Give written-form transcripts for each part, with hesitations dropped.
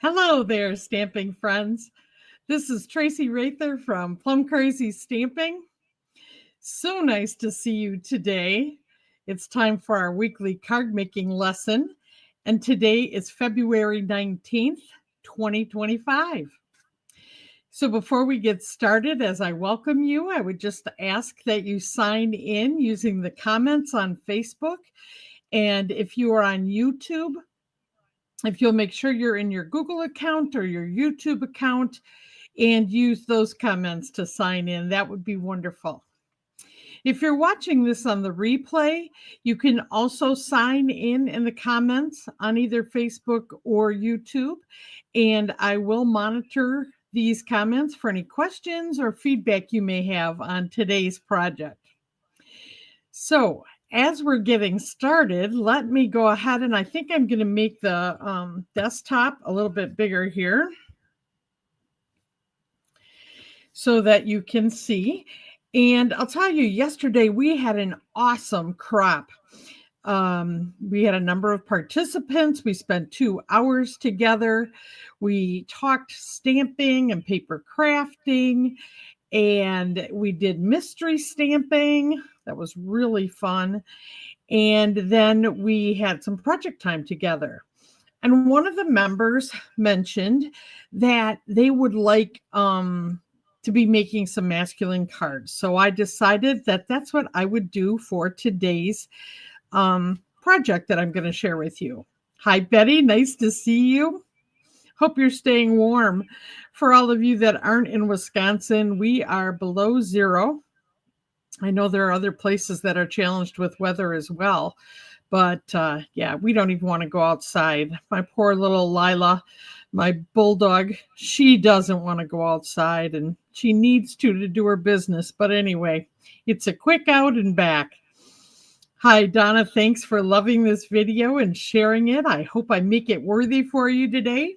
Hello there, stamping friends. This is Traci Raether from Plum Crazy Stamping. So nice to see you today. It's time for our weekly card making lesson, and today is February 19th, 2025. So before we get started, as I welcome you, I would just ask that you sign in using the comments on Facebook. And if you are on YouTube, if you'll make sure you're in your Google account or your YouTube account and use those comments to sign in, that would be wonderful. If you're watching this on the replay, you can also sign in the comments on either Facebook or YouTube, and I will monitor these comments for any questions or feedback you may have on today's project. So, as we're getting started, let me go ahead and I think I'm going to make the desktop a little bit bigger here so that you can see. And I'll tell you, yesterday we had an awesome crop. We had a number of participants. We spent 2 hours together. We talked stamping and paper crafting, and we did mystery stamping. That was really fun. And then we had some project time together. And one of the members mentioned that they would like to be making some masculine cards. So I decided that that's what I would do for today's project that I'm going to share with you. Hi, Betty. Nice to see you. Hope you're staying warm. For all of you that aren't in Wisconsin, we are below zero. I know there are other places that are challenged with weather as well. But yeah, we don't even want to go outside. My poor little Lila, my bulldog, she doesn't want to go outside, and she needs to do her business. But anyway, it's a quick out and back. Hi, Donna. Thanks for loving this video and sharing it. I hope I make it worthy for you today.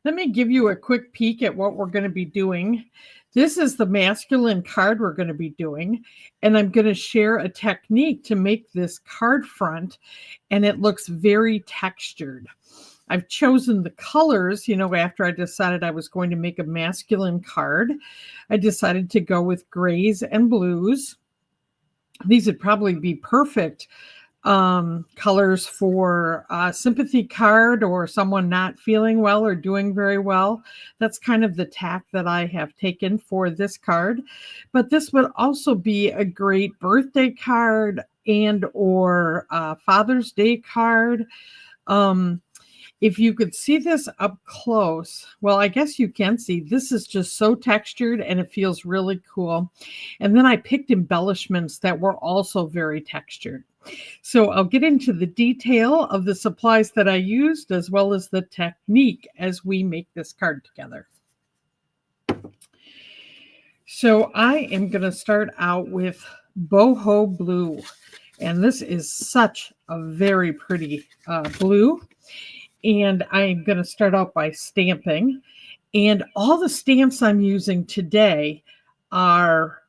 Let me give you a quick peek at what we're going to be doing. This is the masculine card we're going to be doing, and I'm going to share a technique to make this card front, and it looks very textured. I've chosen the colors, after I decided I was going to make a masculine card. I decided to go with grays and blues. These would probably be perfect colors for a sympathy card or someone not feeling well or doing very well. That's kind of the tack that I have taken for this card. But this would also be a great birthday card and or Father's Day card. If you could see this up close, well, I guess you can see this is just so textured and it feels really cool. And then I picked embellishments that were also very textured. So I'll get into the detail of the supplies that I used as well as the technique as we make this card together. So I am going to start out with boho blue. And this is such a very pretty blue. And I'm going to start out by stamping. And all the stamps I'm using today are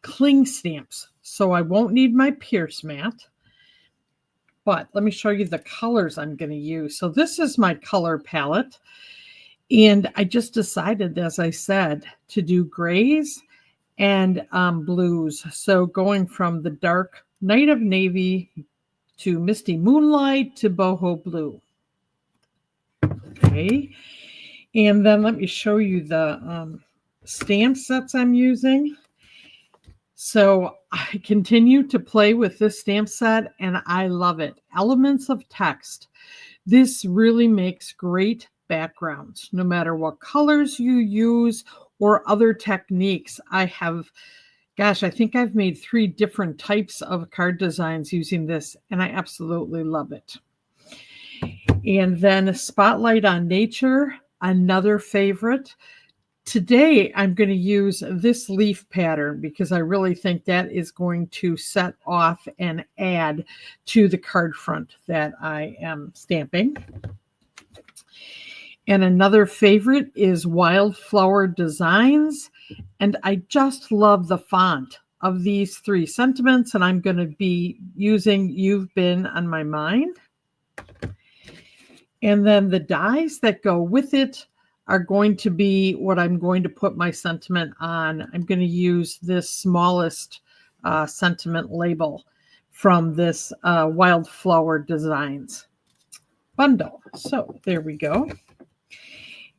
cling stamps. So I won't need my Pierce mat. But let me show you the colors I'm going to use. So this is my color palette. And I just decided, as I said, to do grays and blues. So going from the dark Night of Navy to Misty Moonlight to boho blue. Okay, and then let me show you the stamp sets I'm using. So I continue to play with this stamp set, and I love it. Elements of text. This really makes great backgrounds, no matter what colors you use or other techniques. I think I've made 3 different types of card designs using this, and I absolutely love it. And then Spotlight on Nature, another favorite. Today, I'm going to use this leaf pattern because I really think that is going to set off and add to the card front that I am stamping. And another favorite is Wildflower Designs. And I just love the font of these 3 sentiments. And I'm going to be using You've Been on My Mind. And then the dies that go with it are going to be what I'm going to put my sentiment on. I'm going to use this smallest sentiment label from this Wildflower Designs bundle. So there we go.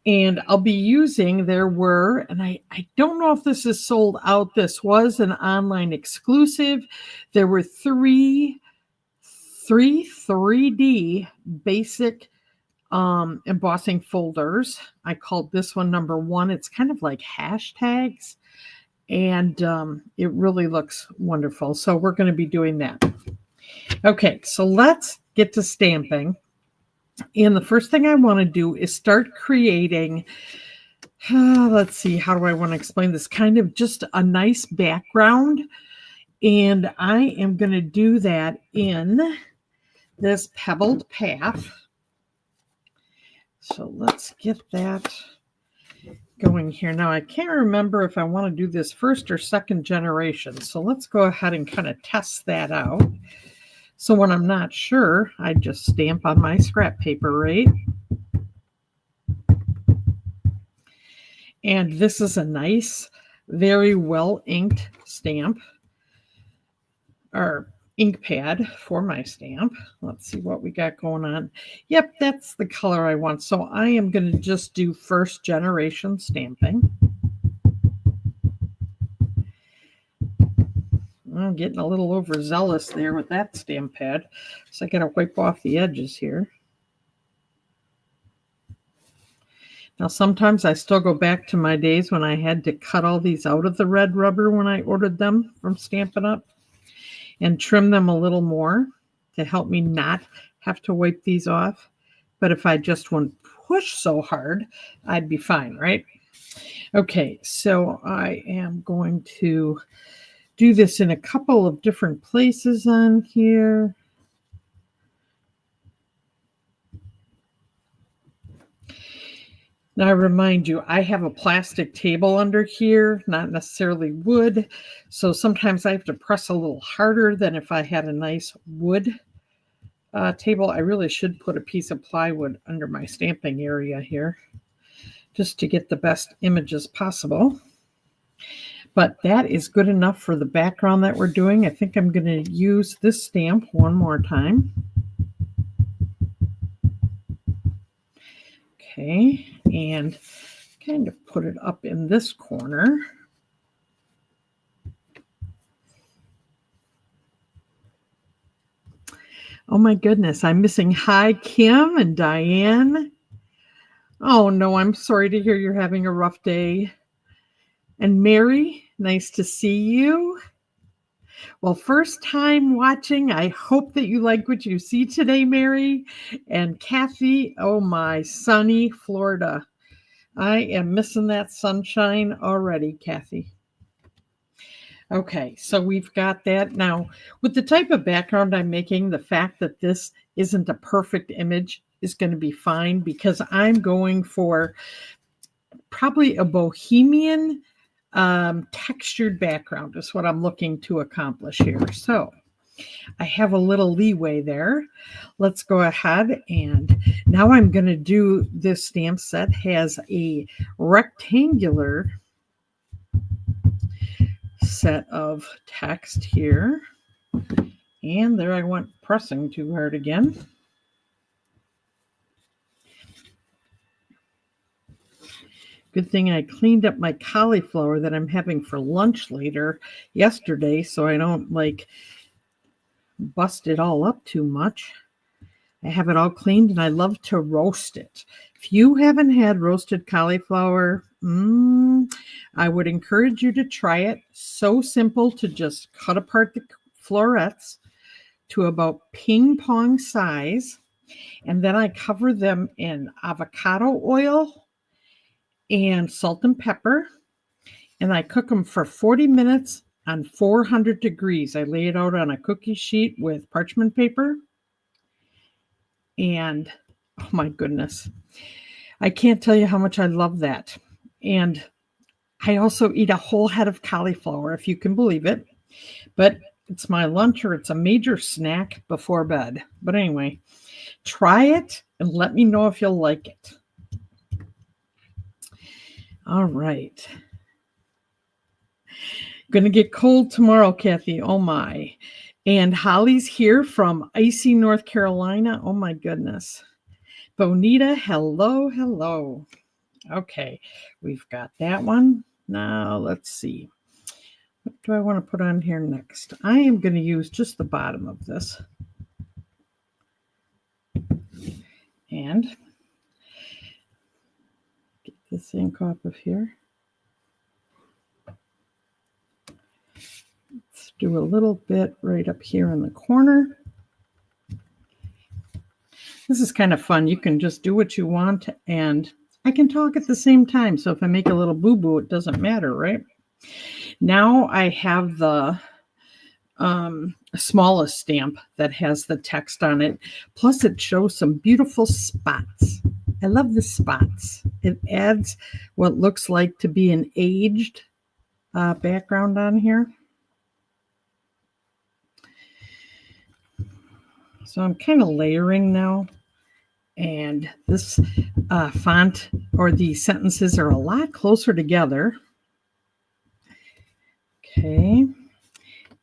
And I'll be using, there were, and I don't know if this is sold out. This was an online exclusive. There were three 3D basic embossing folders. I called this one number 1. It's kind of like hashtags, and it really looks wonderful. So we're going to be doing that. Okay, so let's get to stamping. And the first thing I want to do is start creating, let's see, how do I want to explain this? Kind of just a nice background. And I am going to do that in this pebbled path. So let's get that going here. Now, I can't remember if I want to do this first or second generation. So let's go ahead and kind of test that out. So when I'm not sure, I just stamp on my scrap paper, right? And this is a nice, very well inked stamp, or ink pad for my stamp. Let's see what we got going on. Yep, that's the color I want. So I am going to just do first generation stamping. I'm getting a little overzealous there with that stamp pad, so I got to wipe off the edges here. Now, sometimes I still go back to my days when I had to cut all these out of the red rubber when I ordered them from Stampin' Up! And trim them a little more to help me not have to wipe these off. But if I just wouldn't push so hard, I'd be fine, right? Okay, so I am going to do this in a couple of different places on here. Now, I remind you, I have a plastic table under here, not necessarily wood. So sometimes I have to press a little harder than if I had a nice wood table. I really should put a piece of plywood under my stamping area here just to get the best images possible. But that is good enough for the background that we're doing. I think I'm going to use this stamp one more time. Okay, and kind of put it up in this corner. Oh my goodness, I'm missing hi Kim and Diane. Oh no, I'm sorry to hear you're having a rough day. And Mary, nice to see you. Well, first time watching. I hope that you like what you see today, Mary. And Kathy, oh my, sunny Florida. I am missing that sunshine already, Kathy. Okay, so we've got that. Now, with the type of background I'm making, the fact that this isn't a perfect image is going to be fine because I'm going for probably a bohemian textured background is what I'm looking to accomplish here. So I have a little leeway there. Let's go ahead and now I'm going to do this stamp set has a rectangular set of text here. And there I went pressing too hard again. Good thing I cleaned up my cauliflower that I'm having for lunch later yesterday so I don't like bust it all up too much. I have it all cleaned and I love to roast it. If you haven't had roasted cauliflower, I would encourage you to try it. So simple to just cut apart the florets to about ping pong size. And then I cover them in avocado oil and salt and pepper, and I cook them for 40 minutes on 400 degrees. I lay it out on a cookie sheet with parchment paper, and oh my goodness, I can't tell you how much I love that. And I also eat a whole head of cauliflower, if you can believe it. But it's my lunch or it's a major snack before bed. But anyway, try it and let me know if you'll like it. All right. Going to get cold tomorrow, Kathy. Oh my. And Holly's here from icy North Carolina. Oh my goodness. Bonita, hello, hello. Okay, we've got that one. Now let's see. What do I want to put on here next? I am going to use just the bottom of this. And get this ink off of here. Let's do a little bit right up here in the corner. This is kind of fun. You can just do what you want, and I can talk at the same time. So if I make a little boo-boo, it doesn't matter, right? Now I have the smallest stamp that has the text on it. Plus it shows some beautiful spots. I love the spots. It adds what looks like to be an aged background on here. So I'm kind of layering now. And this font or the sentences are a lot closer together. Okay.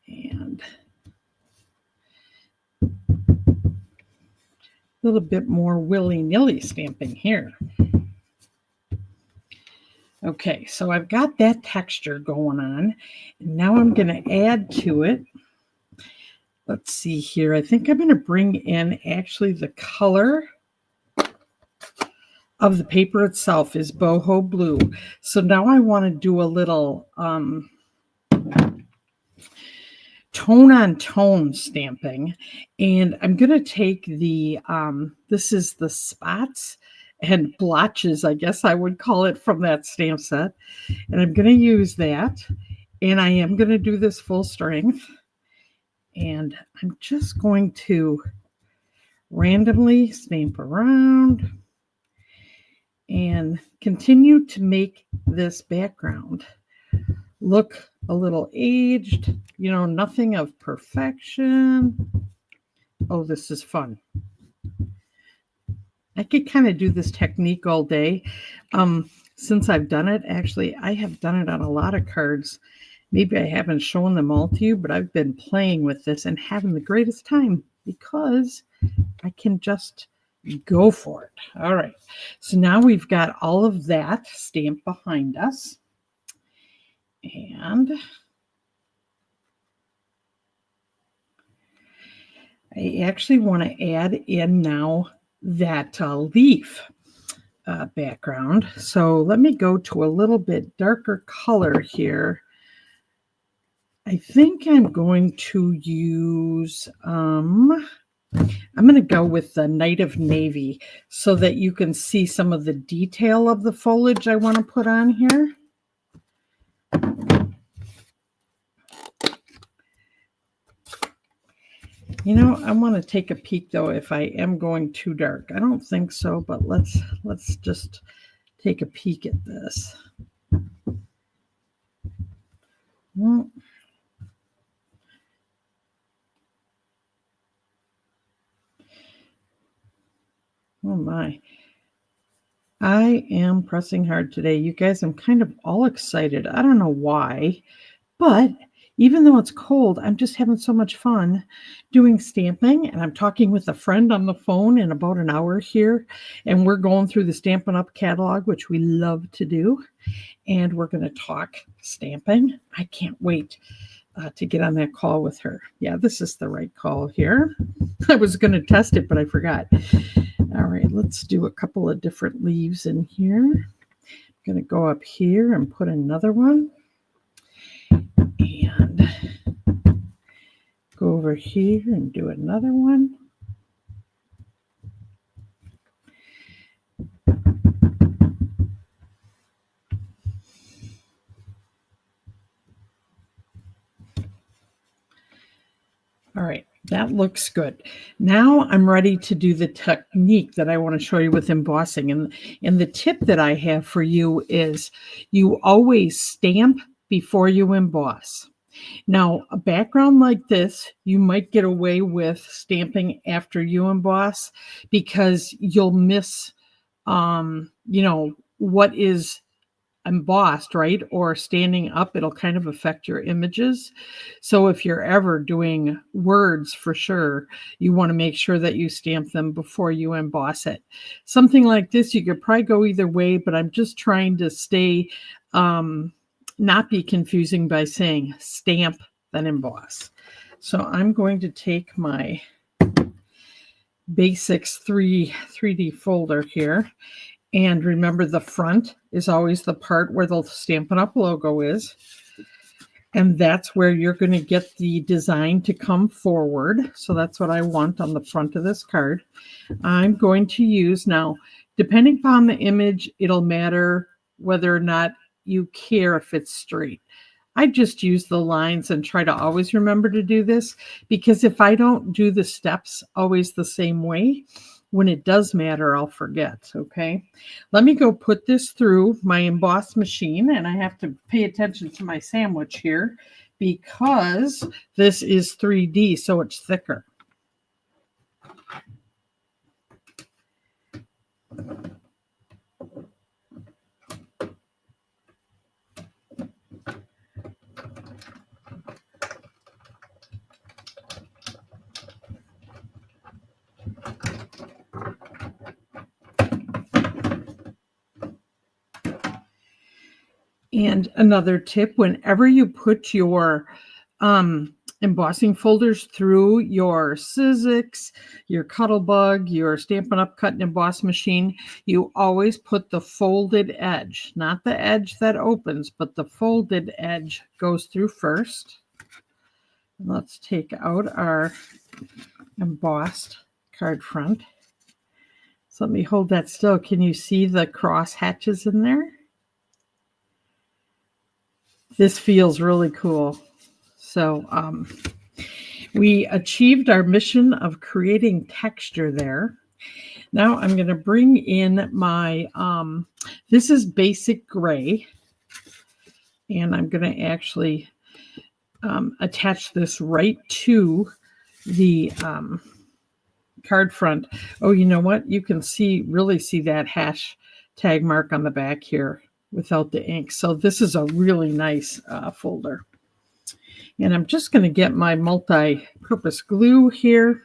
And a little bit more willy-nilly stamping here. Okay, so I've got that texture going on. And now I'm going to add to it. Let's see here. I think I'm going to bring in actually the color of the paper itself is boho blue. So now I want to do a little tone on tone stamping, and I'm going to take the this is the spots and blotches, I guess I would call it, from that stamp set, and I'm going to use that, and I am going to do this full strength, and I'm just going to randomly stamp around and continue to make this background look a little aged, you know, nothing of perfection. Oh, this is fun. I could kind of do this technique all day. Since I've done it, actually, I have done it on a lot of cards. Maybe I haven't shown them all to you, but I've been playing with this and having the greatest time because I can just go for it. All right. So now we've got all of that stamped behind us. And I actually want to add in now that leaf background. So let me go to a little bit darker color here. I think I'm going to use, I'm going to go with the Night of Navy so that you can see some of the detail of the foliage I want to put on here. You know, I want to take a peek though if I am going too dark. I don't think so, but let's just take a peek at this. Well, oh my. I am pressing hard today. You guys, I'm kind of all excited. I don't know why, but even though it's cold, I'm just having so much fun doing stamping. And I'm talking with a friend on the phone in about an hour here. And we're going through the Stampin' Up! Catalog, which we love to do. And we're going to talk stamping. I can't wait to get on that call with her. Yeah, this is the right call here. I was going to test it, but I forgot. All right, let's do a couple of different leaves in here. I'm going to go up here and put another one. And go over here and do another one. All right, that looks good. Now I'm ready to do the technique that I want to show you with embossing. And the tip that I have for you is you always stamp before you emboss. Now, a background like this, you might get away with stamping after you emboss because you'll miss, what is embossed, right? Or standing up, it'll kind of affect your images. So if you're ever doing words for sure, you want to make sure that you stamp them before you emboss it. Something like this, you could probably go either way, but I'm just trying to stay, um, not be confusing by saying stamp, then emboss. So I'm going to take my Basics 3D folder here. And remember, the front is always the part where the Stampin' Up! Logo is. And that's where you're going to get the design to come forward. So that's what I want on the front of this card. I'm going to use now, depending upon the image, it'll matter whether or not you care if it's straight. I just use the lines and try to always remember to do this, because if I don't do the steps always the same way, when it does matter, I'll forget. Okay, let me go put this through my emboss machine, and I have to pay attention to my sandwich here because this is 3D, so it's thicker. And another tip, whenever you put your embossing folders through your Sizzix, your Cuttlebug, your Stampin' Up! Cut and Emboss machine, you always put the folded edge, not the edge that opens, but the folded edge goes through first. Let's take out our embossed card front. So let me hold that still. Can you see the cross hatches in there? This feels really cool. So we achieved our mission of creating texture there. Now I'm going to bring in my, this is basic gray. And I'm going to actually attach this right to the card front. Oh, you know what? You can really see that hashtag mark on the back here without the ink. So this is a really nice folder. And I'm just going to get my multi-purpose glue here.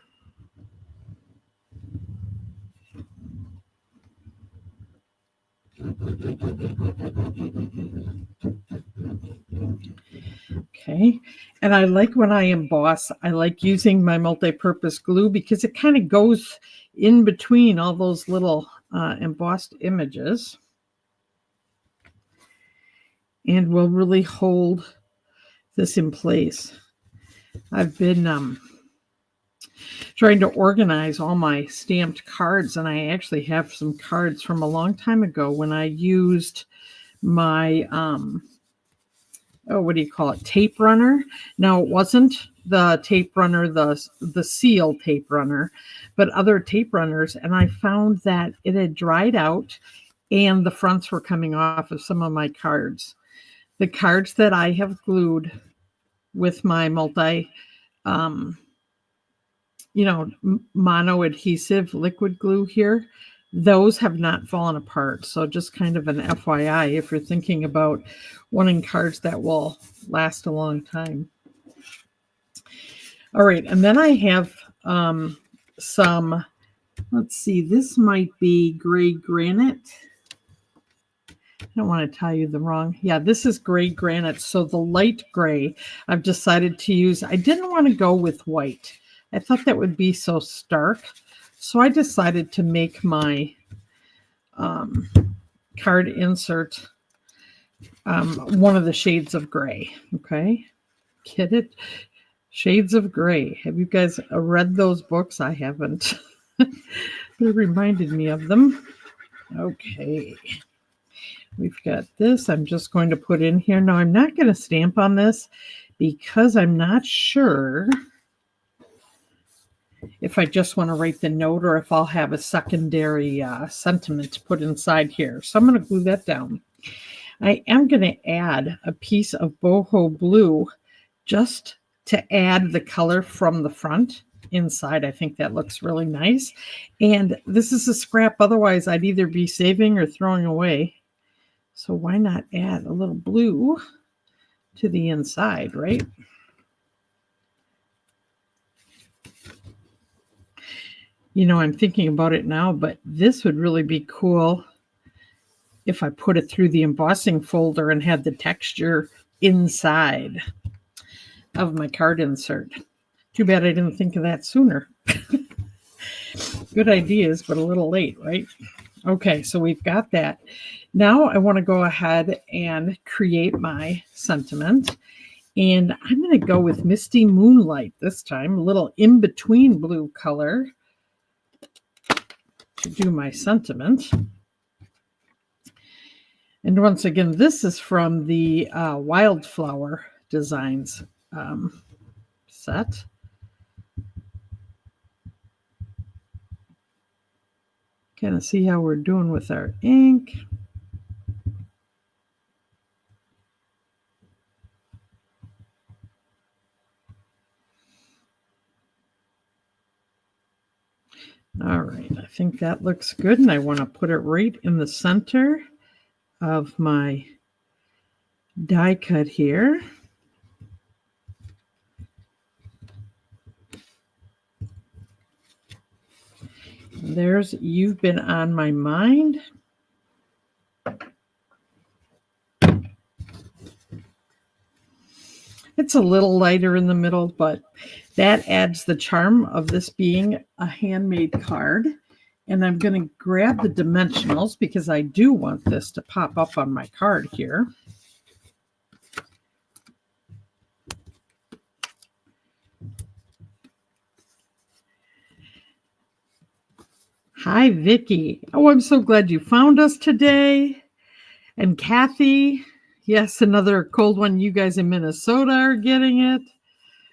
Okay, and I like when I emboss, I like using my multi-purpose glue because it kind of goes in between all those little embossed images and will really hold this in place. I've been trying to organize all my stamped cards, and I actually have some cards from a long time ago when I used my what do you call it, tape runner. Now, it wasn't the tape runner, the seal tape runner, but other tape runners, and I found that it had dried out and the fronts were coming off of some of my cards. The cards that I have glued with my mono adhesive liquid glue here, those have not fallen apart. So just kind of an FYI if you're thinking about wanting cards that will last a long time. All right, and then I have some, let's see, this might be gray granite. I don't want to tell you the wrong. Yeah, this is gray granite. So the light gray I've decided to use. I didn't want to go with white. I thought that would be so stark. So I decided to make my card insert one of the shades of gray. Okay, get it? Shades of Gray. Have you guys read those books? I haven't. They reminded me of them. Okay. We've got this. I'm just going to put in here. Now, I'm not going to stamp on this because I'm not sure if I just want to write the note or if I'll have a secondary sentiment to put inside here. So I'm going to glue that down. I am going to add a piece of boho blue just to add the color from the front inside. I think that looks really nice. And this is a scrap, otherwise I'd either be saving or throwing away. So why not add a little blue to the inside, right? You know, I'm thinking about it now, but this would really be cool if I put it through the embossing folder and had the texture inside of my card insert. Too bad I didn't think of that sooner. Good ideas, but a little late, right? Okay, so we've got that. Now I want to go ahead and create my sentiment. And I'm going to go with Misty Moonlight this time, a little in-between blue color to do my sentiment. And once again, this is from the Wildflower Designs set. Kind of see how we're doing with our ink. All right, I think that looks good, and I want to put it right in the center of my die cut here. There's You've Been on My Mind. It's a little lighter in the middle, but that adds the charm of this being a handmade card. And I'm going to grab the dimensionals because I do want this to pop up on my card here. Hi, Vicki. Oh, I'm so glad you found us today. And Kathy, yes, another cold one. You guys in Minnesota are getting it.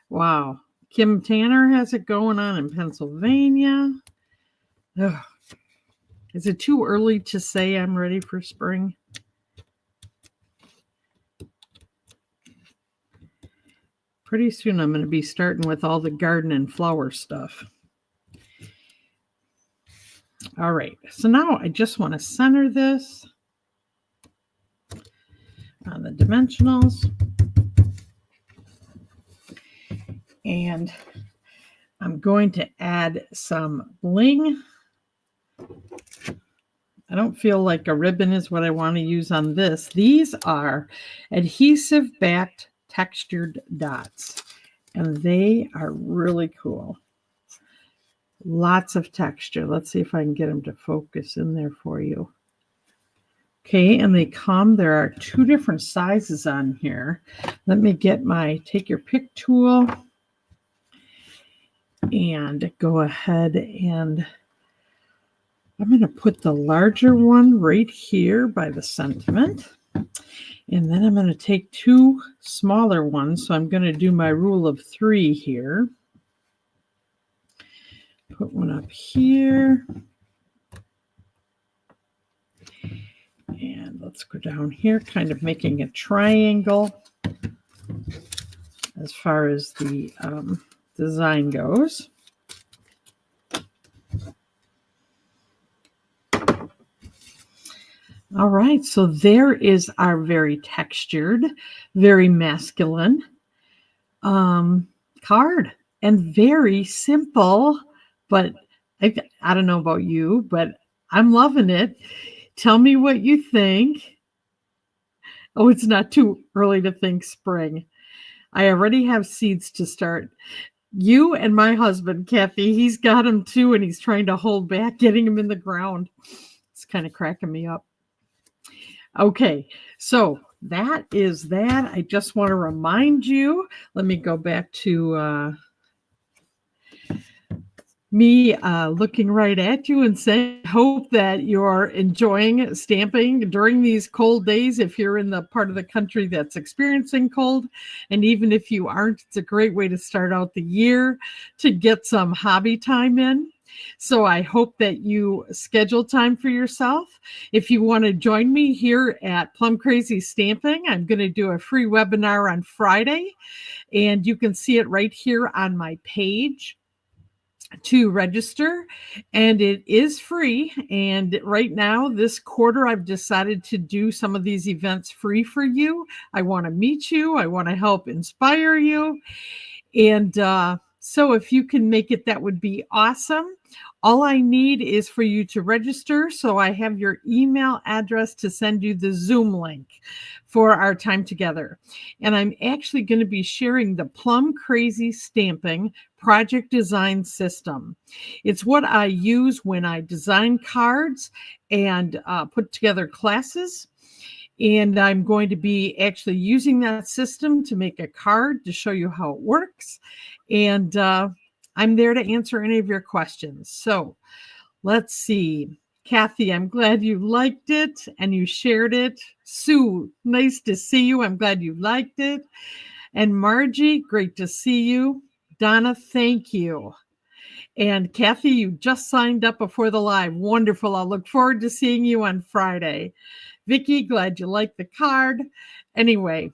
Wow. Kim Tanner has it going on in Pennsylvania. Ugh. Is it too early to say I'm ready for spring? Pretty soon I'm going to be starting with all the garden and flower stuff. All right, so now I just want to center this on the dimensionals. And I'm going to add some bling. I don't feel like a ribbon is what I want to use on this. These are adhesive backed textured dots, and they are really cool. Lots of texture. Let's see if I can get them to focus in there for you. Okay, and there are 2 different sizes on here. Let me get my take your pick tool and go ahead, and I'm going to put the larger one right here by the sentiment. And then I'm going to take 2 smaller ones. So I'm going to do my rule of 3 here. Put one up here. And let's go down here, kind of making a triangle as far as the design goes. All right, so there is our very textured, very masculine card, and very simple, but I don't know about you, but I'm loving it. Tell me what you think. Oh, it's not too early to think spring. I already have seeds to start. You and my husband, Kathy, he's got them too, and he's trying to hold back getting them in the ground. It's kind of cracking me up. Okay, so that is that. I just want to remind you, let me go back to me looking right at you and saying, hope that you're enjoying stamping during these cold days. If you're in the part of the country that's experiencing cold, and even if you aren't, it's a great way to start out the year to get some hobby time in. So I hope that you schedule time for yourself. If you want to join me here at Plum Crazy Stamping, I'm going to do a free webinar on Friday, and you can see it right here on my page to register, and it is free. And right now, this quarter, I've decided to do some of these events free for you. I want to meet you. I want to help inspire you. And so if you can make it, that would be awesome. All I need is for you to register. So I have your email address to send you the Zoom link for our time together. And I'm actually going to be sharing the Plum Crazy Stamping project design system. It's what I use when I design cards and put together classes. And I'm going to be actually using that system to make a card to show you how it works. And I'm there to answer any of your questions. So let's see. Kathy, I'm glad you liked it and you shared it. Sue, nice to see you. I'm glad you liked it. And Margie, great to see you. Donna, thank you. And Kathy, you just signed up before the live. Wonderful. I'll look forward to seeing you on Friday. Vicki, glad you liked the card. Anyway,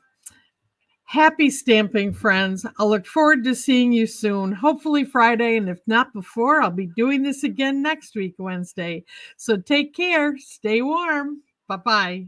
happy stamping, friends. I'll look forward to seeing you soon, hopefully Friday. And if not before, I'll be doing this again next week, Wednesday. So take care. Stay warm. Bye-bye.